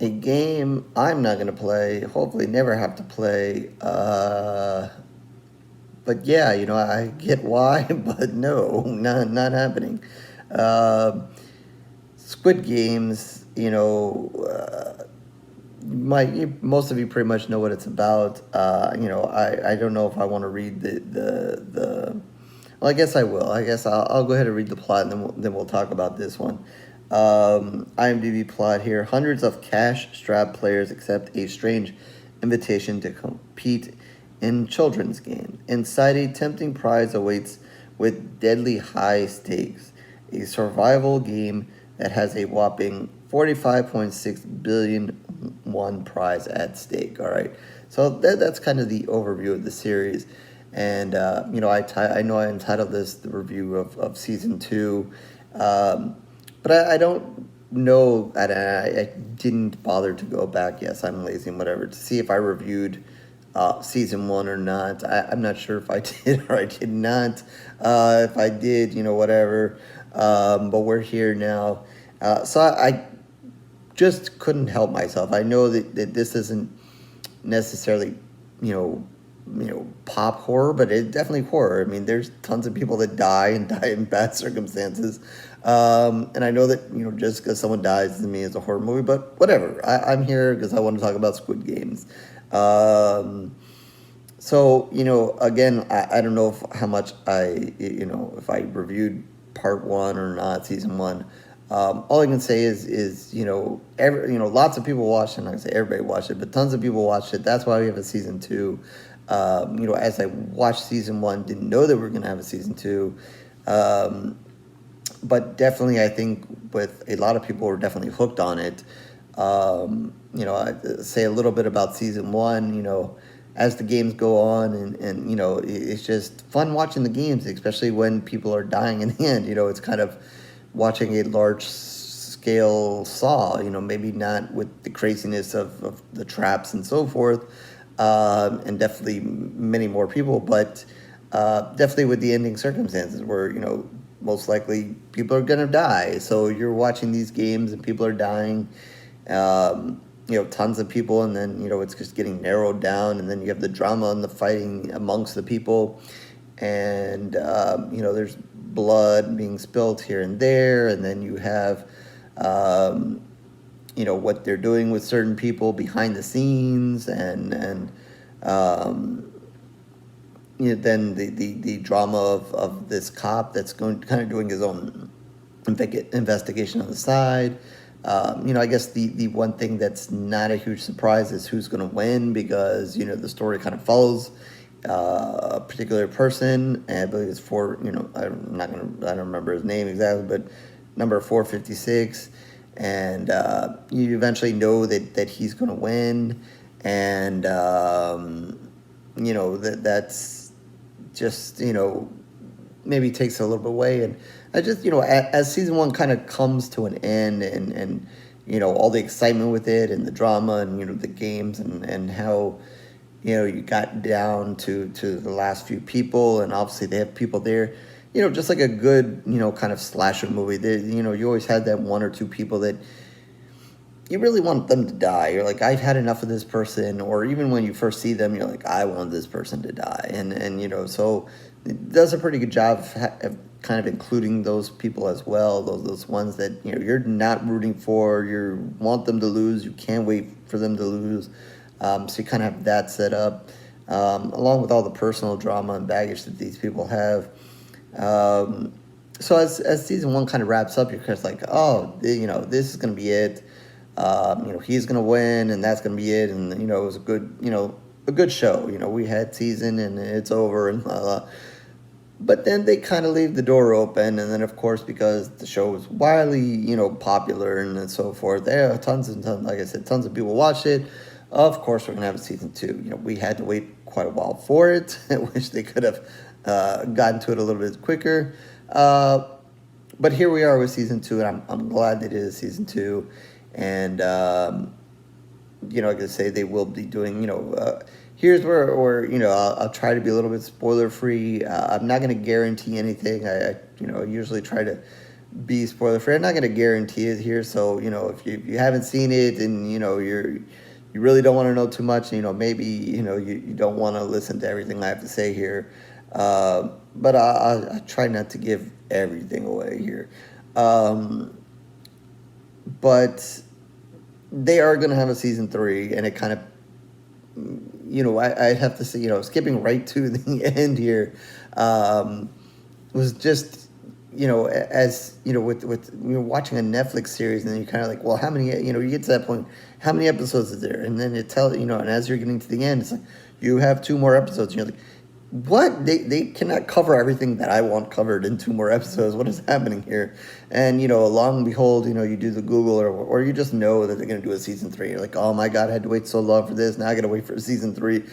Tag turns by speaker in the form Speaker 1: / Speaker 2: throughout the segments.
Speaker 1: A game I'm not going to play, hopefully never have to play. But yeah, I get why, but no, not happening. Uh, Squid Games, most of you pretty much know what it's about. I don't know if I want to read the well, I guess I will. I guess I'll go ahead and read the plot, and then we'll talk about this one. IMDb plot here: hundreds of cash-strapped players accept a strange invitation to compete in children's game. Inside, a tempting prize awaits with deadly high stakes. A survival game that has a whopping 45.6 billion won prize at stake. All right, so that's kind of the overview of the series. And I know I entitled this the review of season 2, but I don't know. I didn't bother to go back. Yes, I'm lazy and whatever to see if I reviewed season 1 or not. I'm not sure if I did or I did not. If I did, whatever. But we're here now, so I just couldn't help myself. I know that this isn't necessarily, pop horror, but it's definitely horror. I mean, there's tons of people that die and die in bad circumstances. And I know that, just because someone dies doesn't mean it's a horror movie, but whatever. I'm here because I want to talk about Squid Games. So, again, I don't know how much if I reviewed part 1 or not, season 1. All I can say is lots of people watched it. I'm not gonna say everybody watched it, but tons of people watched it. That's why we have a season 2. As I watched season 1, didn't know that we were gonna have a season 2. But definitely, I think with a lot of people were definitely hooked on it. I say a little bit about season 1. As the games go on, and it's just fun watching the games, especially when people are dying in the end. It's kind of watching a large scale Saw, maybe not with the craziness of the traps and so forth, and definitely many more people, but definitely with the ending circumstances where, most likely people are going to die. So you're watching these games and people are dying, tons of people, and then, it's just getting narrowed down, and then you have the drama and the fighting amongst the people, and, there's blood being spilled here and there, and then you have, what they're doing with certain people behind the scenes, and then the drama of this cop that's kind of doing his own investigation on the side. I guess the one thing that's not a huge surprise is who's going to win, because, the story kind of follows a particular person, and I believe it's I don't remember his name exactly, but number 456, and you eventually know that he's going to win, and that's just, maybe takes a little bit away. And I just, as season 1 kind of comes to an end, and all the excitement with it, and the drama, and the games, and how you got down to the last few people, and obviously they have people there, just like a good kind of slasher movie. You always had that one or two people that you really want them to die. You're like, I've had enough of this person. Or even when you first see them, you're like, I want this person to die. And so it does a pretty good job of kind of including those people as well. Those ones that, you're not rooting for. You want them to lose. You can't wait for them to lose. So you kind of have that set up, along with all the personal drama and baggage that these people have. So as season 1 kind of wraps up, you're kind of like, oh, this is going to be it. He's going to win, and that's going to be it. And, it was a good show. We had season, and it's over, and blah, blah. But then they kind of leave the door open, and then, of course, because the show was widely, popular and so forth, there are tons and tons, like I said, tons of people watched it. Of course, we're going to have a season 2. We had to wait quite a while for it. I wish they could have gotten to it a little bit quicker. But here we are with season 2, and I'm glad that it is season 2. And, like I say, they will be doing, here's where I'll try to be a little bit spoiler free. I'm not going to guarantee anything. I usually try to be spoiler free. I'm not going to guarantee it here. So, if you haven't seen it and, you really don't want to know too much, maybe, you don't want to listen to everything I have to say here. But I try not to give everything away here. But they are going to have a season 3, and it kind of, I'd have to say, skipping right to the end here, was just, as, with watching a Netflix series, and then you're kind of like, well, how many, you get to that point, how many episodes is there? And then it tells, and as you're getting to the end, it's like, you have 2 more episodes, and you're like, what? They cannot cover everything that I want covered in 2 more episodes. What is happening here? And, long and behold, you do the Google or you just know that they're going to do a season 3. You're like, oh my God, I had to wait so long for this. Now I got to wait for season 3.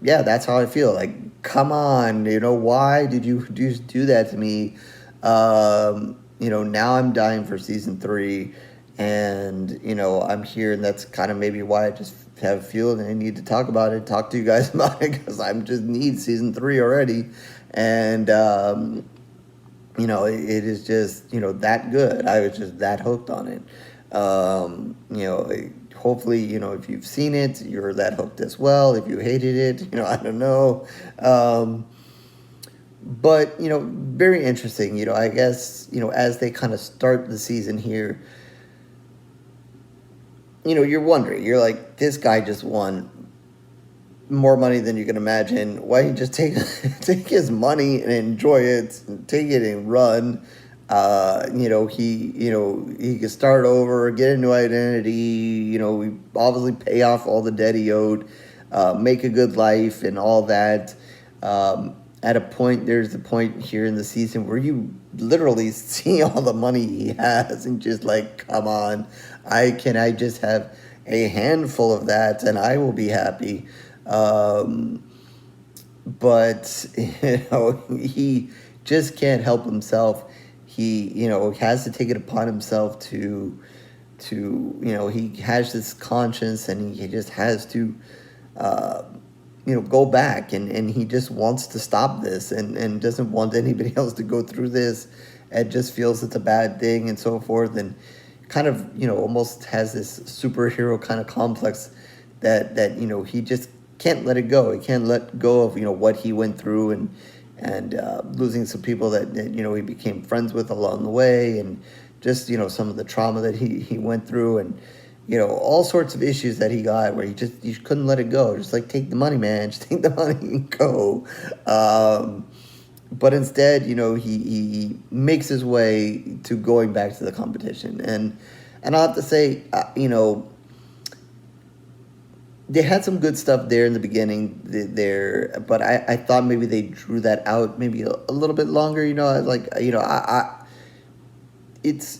Speaker 1: Yeah, that's how I feel. Like, come on, why did you do that to me? Now I'm dying for season 3. And, I'm here, and that's kind of maybe why I just have a feeling I need to talk about it, talk to you guys about it, because I just need season 3 already. And, it is just, that good. I was just that hooked on it. Hopefully, if you've seen it, you're that hooked as well. If you hated it, I don't know. But, very interesting, I guess, as they kind of start the season here, you're wondering, you're like, this guy just won more money than you can imagine. Why don't you just take his money and enjoy it, and take it and run? He could start over, get a new identity, we obviously pay off all the debt he owed, make a good life and all that. At a point, there's the point here in the season where you literally see all the money he has and just like, come on, I just have a handful of that and I will be happy. But, he just can't help himself. He, has to take it upon himself to he has this conscience, and he just has to, go back, and he just wants to stop this, and doesn't want anybody else to go through this, and just feels it's a bad thing and so forth, and kind of, almost has this superhero kind of complex that he just can't let it go. He can't let go of, what he went through, and losing some people that he became friends with along the way, and just, some of the trauma that he went through, and, all sorts of issues that he got where he couldn't let it go. Just like, take the money, man. Just take the money and go. But instead, he makes his way to going back to the competition. And I'll have to say, they had some good stuff there in the beginning there, but I thought maybe they drew that out maybe a little bit longer. It's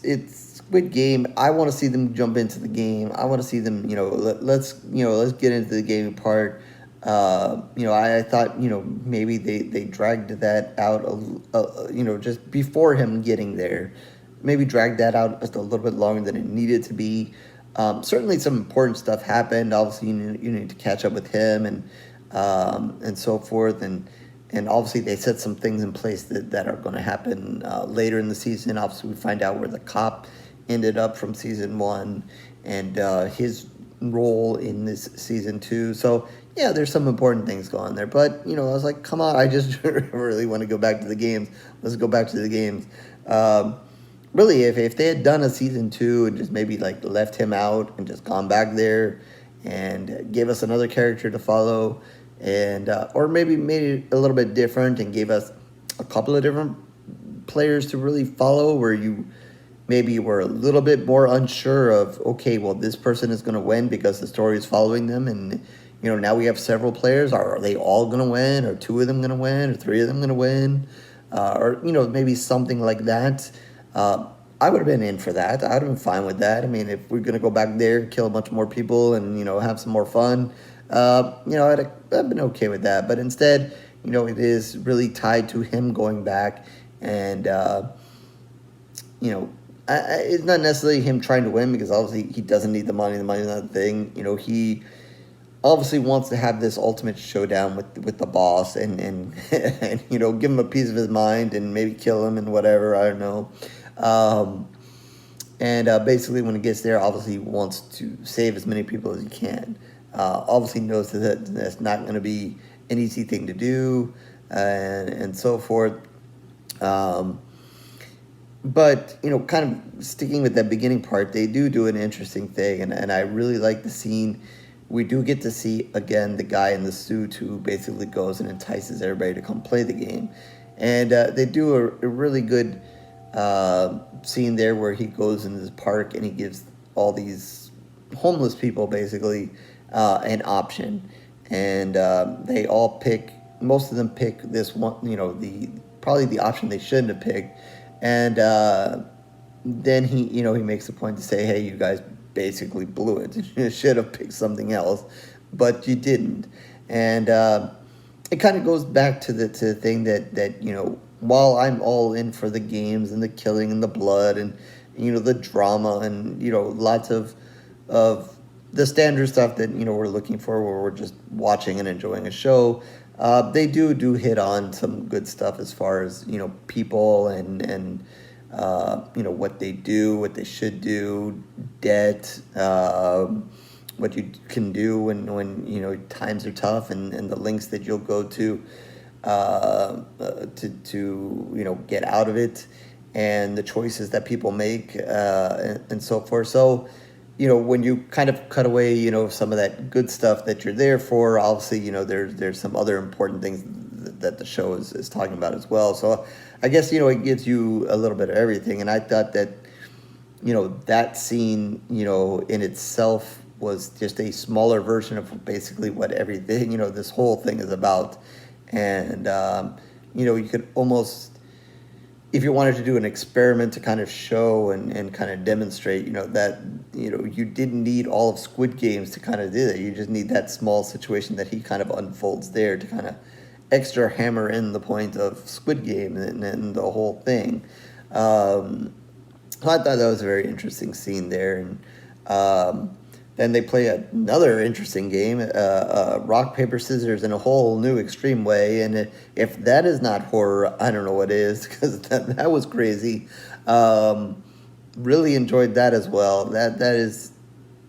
Speaker 1: Squid Game. I want to see them jump into the game. I want to see them, let's get into the gaming part. I thought, maybe they dragged that out, just before him getting there. Maybe dragged that out just a little bit longer than it needed to be. Certainly some important stuff happened. Obviously, you need to catch up with him and so forth. And obviously, they set some things in place that are going to happen later in the season. Obviously, we find out where the cop ended up from season 1 and his role in this season 2. So, yeah, there's some important things going on there. But, I was like, come on, I just really want to go back to the games. Let's go back to the games. Really, if they had done a season 2 and just maybe like left him out and just gone back there and gave us another character to follow, and or maybe made it a little bit different and gave us a couple of different players to really follow, where you maybe were a little bit more unsure of, okay, well, this person is going to win because the story is following them, and now we have several players. Are they all going to win? Or 2 of them going to win? Or 3 of them going to win? Or maybe something like that. I would have been in for that. I would have been fine with that. I mean, if we're going to go back there, kill a bunch more people, and, have some more fun, I'd have been okay with that. But instead, it is really tied to him going back, and, it's not necessarily him trying to win, because obviously he doesn't need the money. The money's not the thing. He obviously wants to have this ultimate showdown with the boss, and give him a piece of his mind and maybe kill him and whatever. I don't know. Um, and basically, when he gets there, obviously he wants to save as many people as he can. Obviously, knows that that's not going to be an easy thing to do, and so forth. Um, but kind of sticking with that beginning part, they do an interesting thing, and I really like the scene. We do get to see again the guy in the suit who basically goes and entices everybody to come play the game, and they do a really good scene there where he goes into this park and he gives all these homeless people basically an option, and they all pick. Most of them pick this one, the probably the option they shouldn't have picked, and then he makes a point to say, hey, you guys basically blew it. You should have picked something else, but you didn't, and it kind of goes back to the thing that while I'm all in for the games and the killing and the blood and the drama and lots of the standard stuff that we're looking for, where we're just watching and enjoying a show. They do hit on some good stuff as far as people and what they do, what they should do, debt, what you can do when times are tough, and the links that you'll go to get out of it, and the choices that people make, and so forth. So when you kind of cut away some of that good stuff that you're there for, obviously there's some other important things that the show is talking about as well. So I guess it gives you a little bit of everything, and I thought that that scene in itself was just a smaller version of basically what everything this whole thing is about. And you could almost, if you wanted to do an experiment to kind of show and kind of demonstrate that you didn't need all of Squid Games to kind of do that. You just need that small situation that he kind of unfolds there to kind of extra hammer in the point of Squid Game and the whole thing. So I thought that was a very interesting scene there. And then they play another interesting game, rock, paper, scissors, in a whole new extreme way. And if that is not horror, I don't know what is, because that was crazy. Really enjoyed that as well. That is,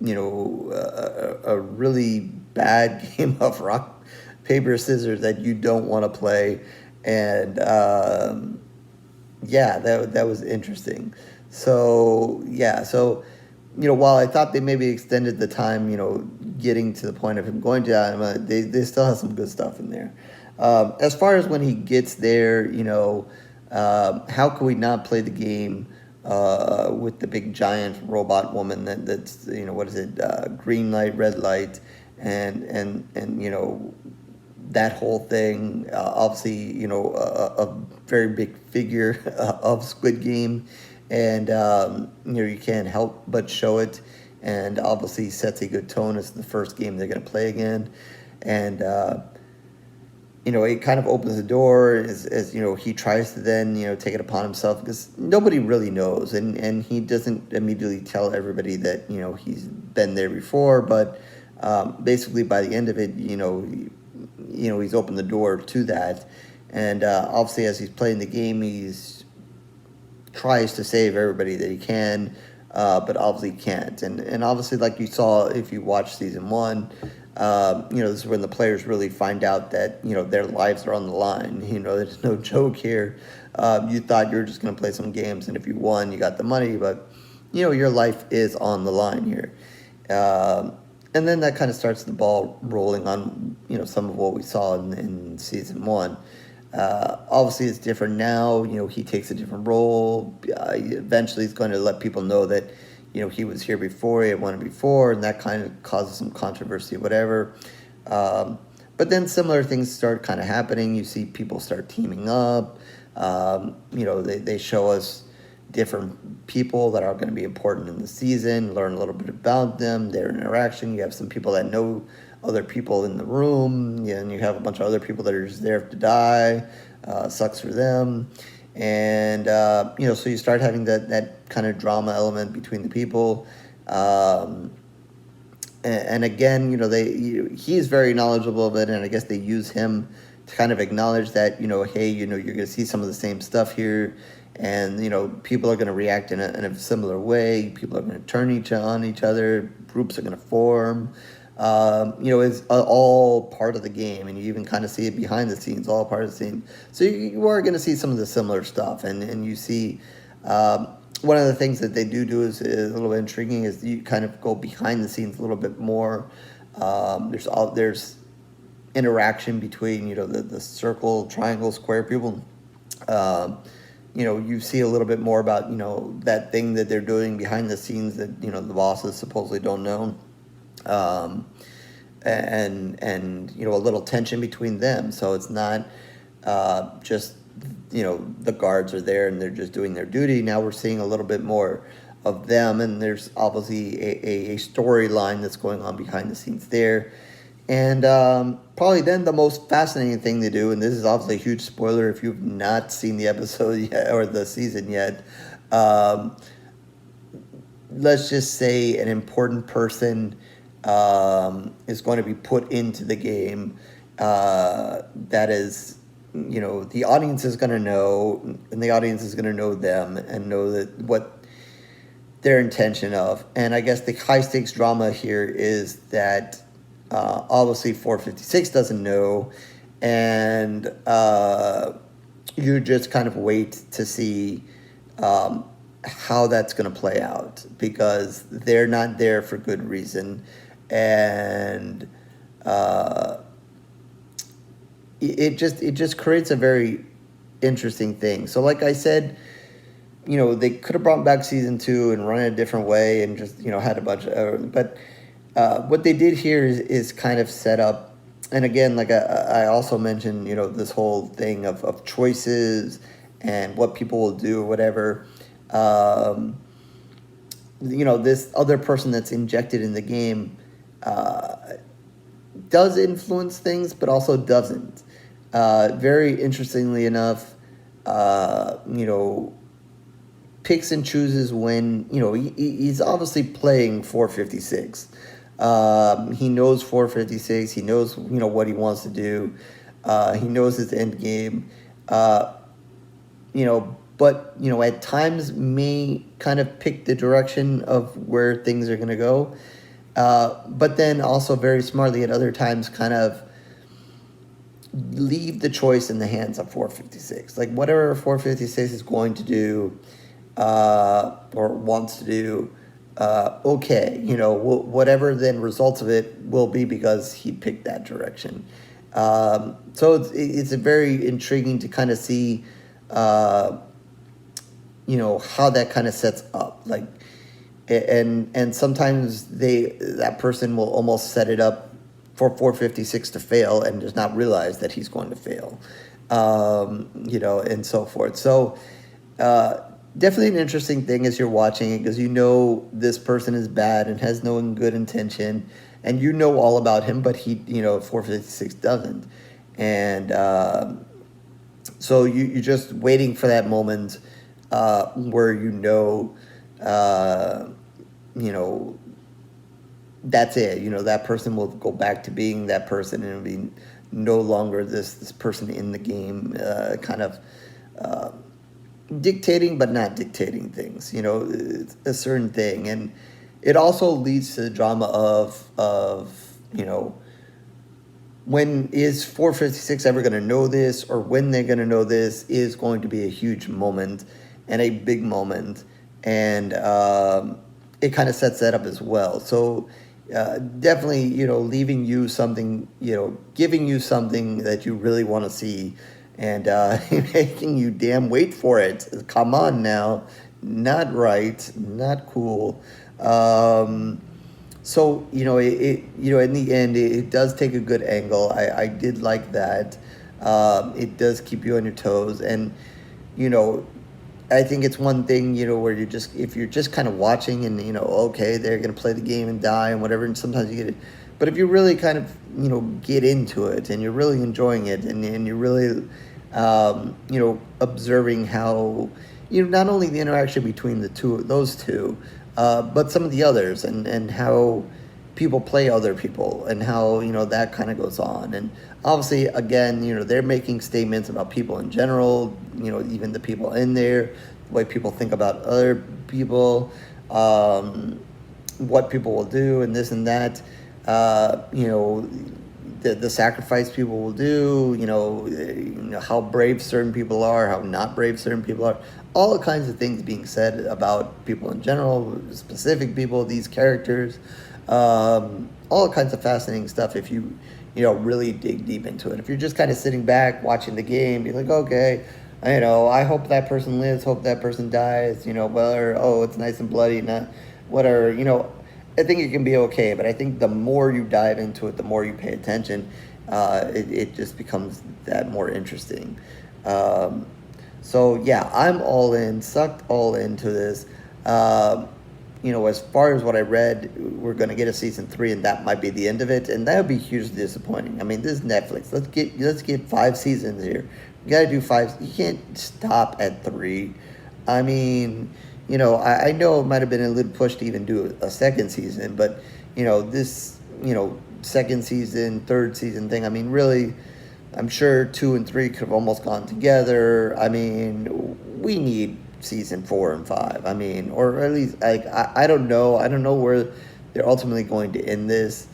Speaker 1: a really bad game of rock, paper, scissors that you don't want to play. And that was interesting. So while I thought they maybe extended the time, getting to the point of him going to Alabama, they still have some good stuff in there. As far as when he gets there, how can we not play the game with the big giant robot woman that's what is it, green light, red light, and that whole thing. Obviously, a very big figure of Squid Game. And you can't help but show it, and obviously sets a good tone as the first game they're going to play again. And it kind of opens the door as he tries to then take it upon himself, because nobody really knows, and he doesn't immediately tell everybody that he's been there before, but basically by the end of it he's opened the door to that. And obviously as he's playing the game, he's tries to save everybody that he can, but obviously can't. And obviously, like you saw if you watched season 1, this is when the players really find out that their lives are on the line. There's no joke here. You thought you were just going to play some games, and if you won, you got the money, but your life is on the line here. And then that kind of starts the ball rolling on some of what we saw in season 1. Obviously it's different now. He takes a different role. Eventually he's going to let people know that he was here before, he had won it before, and that kind of causes some controversy, whatever. But then similar things start kind of happening. You see people start teaming up. They show us different people that are going to be important in the season, learn a little bit about them, their interaction. You have some people that know other people in the room, and you have a bunch of other people that are just there to die. Sucks for them. And so you start having that kind of drama element between the people. And again, he's very knowledgeable of it, and I guess they use him to kind of acknowledge that hey, you're going to see some of the same stuff here, and people are going to react in a similar way. People are going to turn on each other. Groups are going to form. It's all part of the game, and you even kind of see it behind the scenes, all part of the scene. So you are going to see some of the similar stuff, and you see one of the things that they do is a little bit intriguing is you kind of go behind the scenes a little bit more. There's interaction between the circle, triangle, square people. You see a little bit more about that thing that they're doing behind the scenes that the bosses supposedly don't know. And a little tension between them, so it's not just the guards are there and they're just doing their duty. Now we're seeing a little bit more of them, and there's obviously a storyline that's going on behind the scenes there. And probably then the most fascinating thing to do, and this is obviously a huge spoiler if you've not seen the episode yet or the season yet, let's just say an important person is going to be put into the game that is, the audience is going to know, and the audience is going to know them and know that what their intention of. And I guess the high stakes drama here is that obviously 456 doesn't know, and you just kind of wait to see how that's going to play out, because they're not there for good reason. And it just creates a very interesting thing. So like I said, they could have brought back season 2 and run it a different way and just had a bunch of but what they did here is kind of set up. And again, like I also mentioned, this whole thing of choices and what people will do or whatever. This other person that's injected in the game does influence things, but also doesn't. Very interestingly enough, picks and chooses when, he's obviously playing 456. He knows 456. He knows, what he wants to do. He knows his end game. But, at times may kind of pick the direction of where things are going to go. But then also very smartly at other times kind of leave the choice in the hands of 456. Like whatever 456 is going to do or wants to do, okay, whatever then results of it will be because he picked that direction. So it's a very intriguing to kind of see, how that kind of sets up. Like, and sometimes that person will almost set it up for 456 to fail and does not realize that he's going to fail, and so forth. So definitely an interesting thing as you're watching it, because this person is bad and has no good intention, and all about him, but he, 456 doesn't. And so you're just waiting for that moment where that's it. That person will go back to being that person, and it'll be no longer this person in the game, kind of dictating but not dictating things. It's a certain thing, and it also leads to the drama of when is 456 ever going to know this, or when they're going to know this is going to be a huge moment and a big moment, and it kind of sets that up as well. So definitely, leaving you something, giving you something that you really want to see, and making you damn wait for it. Come on now, not right, not cool. So it in the end it does take a good angle. I did like that. It does keep you on your toes, and I think it's one thing, where if you're just kind of watching and, okay, they're going to play the game and die and whatever, and sometimes you get it. But if you really kind of, get into it and you're really enjoying it, and you're really, observing how, not only the interaction between those two, but some of the others, and how, people play other people and how, that kind of goes on. And obviously, again, they're making statements about people in general, even the people in there, the way people think about other people, what people will do and this and that, the sacrifice people will do, how brave certain people are, how not brave certain people are, all kinds of things being said about people in general, specific people, these characters, all kinds of fascinating stuff if you, really dig deep into it. If you're just kind of sitting back watching the game, you're like, okay, I hope that person lives, hope that person dies, whether, oh, it's nice and bloody, not whatever, I think it can be okay, but I think the more you dive into it, the more you pay attention, it just becomes that more interesting. So yeah, I'm all in, sucked all into this. As far as what I read, we're going to get a season 3, and that might be the end of it, and that would be hugely disappointing. I mean, this is Netflix. Let's get 5 seasons here. You got to do 5. You can't stop at 3. I mean, I know it might have been a little push to even do a second season, but this second season, third season thing. I mean, really, I'm sure 2 and 3 could have almost gone together. I mean, we need season 4 and 5. I mean, or at least I don't know. I don't know where they're ultimately going to end this.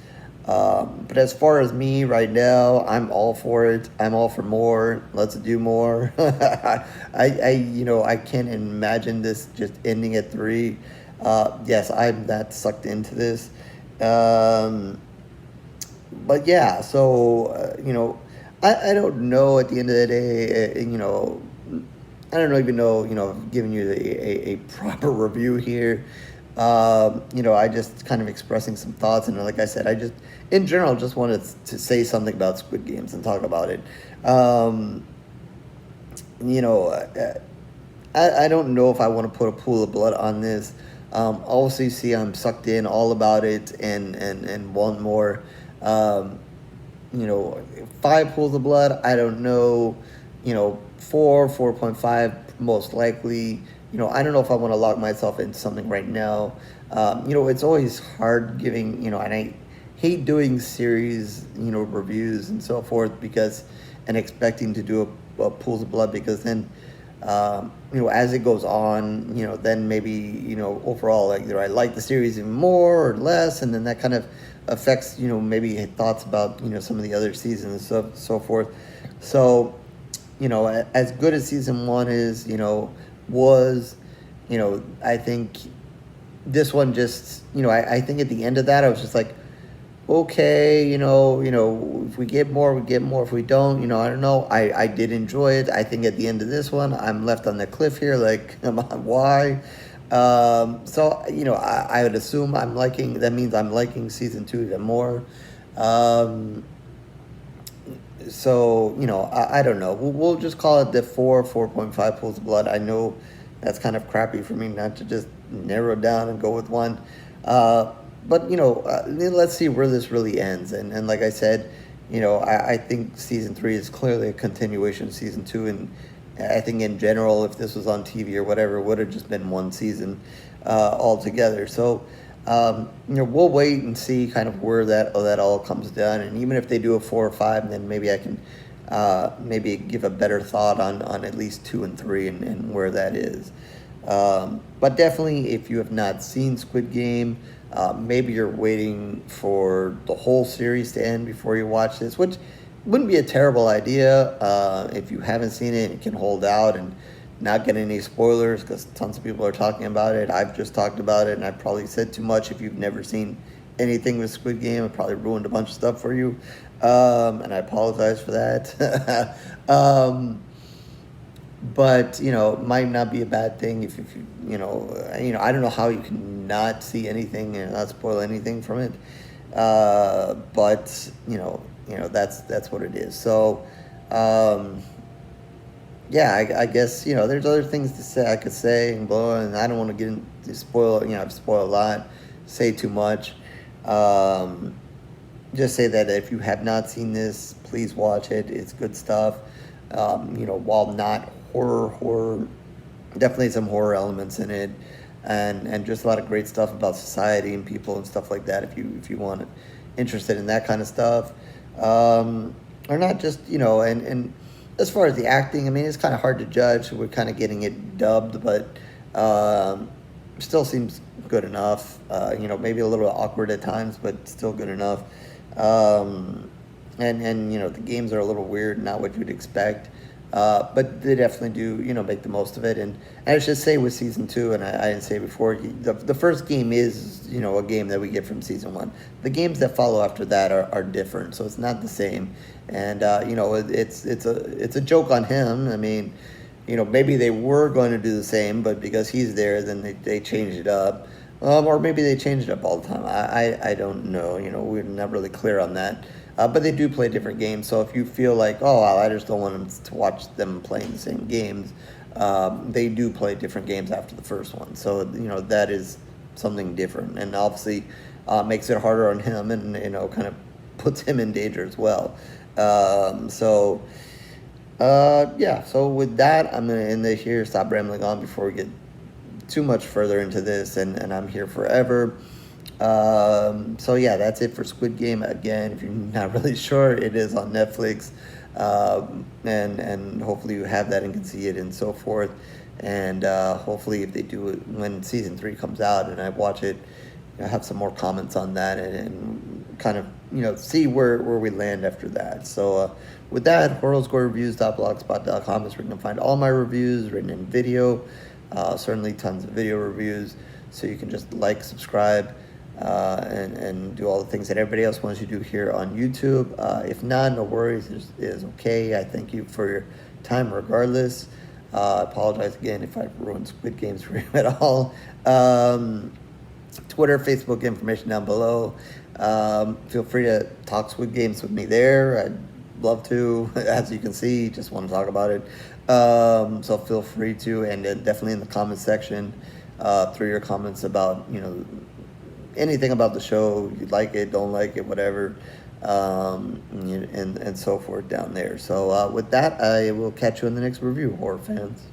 Speaker 1: But as far as me right now, I'm all for it. I'm all for more. Let's do more. I can't imagine this just ending at 3. Yes, I'm that sucked into this. But yeah, so, I don't know at the end of the day, I don't even know, giving you a proper review here. I just kind of expressing some thoughts, and like I said, I just, in general, just wanted to say something about Squid Games and talk about it. I don't know if I want to put a pool of blood on this. Also, see, I'm sucked in all about it and want more. 5 pools of blood, I don't know. 4.5 most likely. I don't know if I want to lock myself into something right now. It's always hard giving, and I hate doing series, reviews and so forth and expecting to do a pools of blood, because then, as it goes on, then maybe, overall, either I like the series even more or less, and then that kind of affects, maybe thoughts about, some of the other seasons and so forth. So, as good as season 1 is, was, I think this one just, I think at the end of that, I was just like, okay, if we get more, we get more. If we don't, I don't know. I did enjoy it. I think at the end of this one, I'm left on the cliff here, like, why? So, I would assume that means I'm liking season 2 even more. So, I don't know. We'll just call it the 4.5 pools of blood. I know that's kind of crappy for me not to just narrow it down and go with one. But, let's see where this really ends. And like I said, I think season 3 is clearly a continuation of season 2. And I think in general, if this was on TV or whatever, it would have just been one season altogether. So, we'll wait and see kind of where that all comes down. And even if they do a 4 or 5, then maybe I can maybe give a better thought on at least 2 and 3 and where that is. But definitely, if you have not seen Squid Game, maybe you're waiting for the whole series to end before you watch this, which wouldn't be a terrible idea. If you haven't seen it, you can hold out and not get any spoilers, because tons of people are talking about it. I've just talked about it, and I probably said too much. If you've never seen anything with Squid Game, I probably ruined a bunch of stuff for you, and I apologize for that. But it might not be a bad thing if you I don't know how you can not see anything and not spoil anything from it. But that's what it is. So. Yeah, I guess, there's other things to say, I could say and blow, and I don't want to get into spoil, I've spoiled a lot, say too much. Just say that if you have not seen this, please watch it. It's good stuff. While not horror, definitely some horror elements in it. and just a lot of great stuff about society and people and stuff like that. If you want interested in that kind of stuff, or not just and as far as the acting, I mean, it's kind of hard to judge. We're kind of getting it dubbed, but still seems good enough. Maybe a little awkward at times, but still good enough. And the games are a little weird, not what you'd expect. But they definitely do, make the most of it. And I should say with season 2, and I didn't say before, the first game is, a game that we get from season 1. The games that follow after that are different, so it's not the same. And it's a joke on him. I mean, maybe they were going to do the same, but because he's there, then they changed it up. Or maybe they change it up all the time. I don't know. We're not really clear on that. But they do play different games. So if you feel like, oh, I just don't want them to watch them playing the same games, they do play different games after the first one. So that is something different, and obviously makes it harder on him, and kind of puts him in danger as well. So with that, I'm gonna end it here. Stop rambling on before we get too much further into this, and I'm here forever. That's it for Squid Game. Again, if you're not really sure, it is on Netflix, and hopefully you have that and can see it and so forth. And hopefully, if they do it when season 3 comes out and I watch it, I have some more comments on that and kind of see where we land after that. So with that, horrorscorereviews.blogspot.com is where you can find all my reviews written in video. Certainly tons of video reviews, so you can just like, subscribe, and do all the things that everybody else wants you to do here on YouTube. If not, no worries, it is okay. I thank you for your time regardless. I apologize again if I've ruined Squid Games for you at all. Twitter, Facebook, information down below. Feel free to talk Squid Games with me there. I'd love to. As you can see, just want to talk about it. So feel free to, and definitely in the comment section, through your comments about anything about the show. You like it, don't like it, whatever, and so forth down there. So with that, I will catch you in the next review, horror fans.